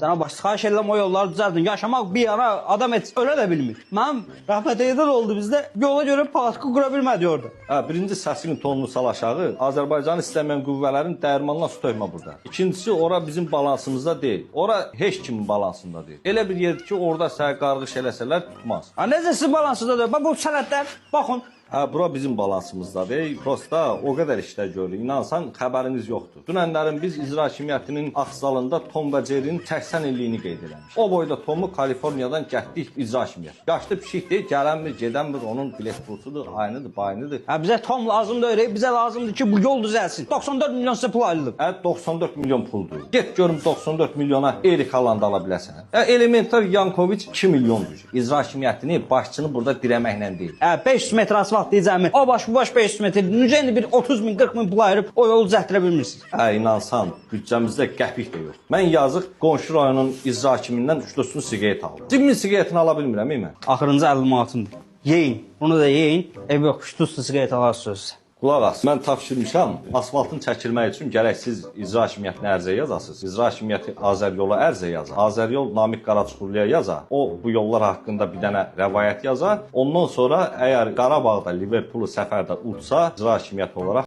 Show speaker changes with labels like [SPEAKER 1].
[SPEAKER 1] Sana baş xahiş edirəm o yolları düzəldin. Yaşamaq bir yana adam heç ölə də bilmir. Mənim rəhmət edən oldu bizdə. Yola görə paskı qura bilmədi orada.
[SPEAKER 2] Birinci səsinin tonunu sal aşağı. Azərbaycanı istəməyən qüvvələrin dəyirmanına su tökmə burada. İkincisi, ora bizim balansımızda deyil. Ora heç kimin balansında deyil. Elə bir yerdir ki, orada səni qarğış eləsələr tutmaz.
[SPEAKER 1] Necə siz balansınızda? Bax bu sənədlər, baxın.
[SPEAKER 2] Bura bizim balansımızdadır. Prosta o qədər işlər görürük. İnansan xəbəriniz yoxdur. Dünənlərin biz icra hakimiyyətinin axsalında Tom və Jerry'nin 80 illiyini qeyd eləmişik. O boyda Tomu Kaliforniyadan gətdik icra hakimiyyət. Yaşlı pişikdir, gələnmir, gedənmir, onun bilet pulusudur, aynıdır, bayınıdır.
[SPEAKER 1] Bizə Tom lazımdır öyle, bizə lazımdır ki bu yol düzəlsin. 94 milyon sizə pul ayrılıb.
[SPEAKER 2] 94 milyon puldur. Get görüm 94 milyona Erik Haaland ala biləsən. Elementar Yankovic 2 milyondur. İcra hakimiyyətini, başçını burada dirəməklə deyil.
[SPEAKER 1] 500 metr asfalt diyeceğimi, o baş bu baş 500 metr, necə indi bir 30 min, 40 min pul ayırıb o yolu düzəltdirə bilmirsiniz.
[SPEAKER 2] İnansan, büdcəmizdə qəpik də yox. Mən yazıq qonşu rayonun icra hakimindən 3-4 siqaret aldım. 1000 siqaretini ala bilmirəm, mən.
[SPEAKER 1] Axırıncı 50 manatımdır. Yeyin, bunu da yeyin, ev yoxmuş, tuzlu siqaret alarsınız.
[SPEAKER 2] Qulaq as, mən tapşırmışam, asfaltın çəkilmək üçün gərək siz icra hakimiyyətinə ərizə yazasınız. İcra hakimiyyəti Azəryola ərizə yazar. Azəryol Namiq Qaraçuxurluya yazar. O bu yollar haqqında bir dənə rəvayət yazar. Ondan sonra əgər Qarabağda Liverpoolu səfərdə uçsa, icra hakimiyyəti olaraq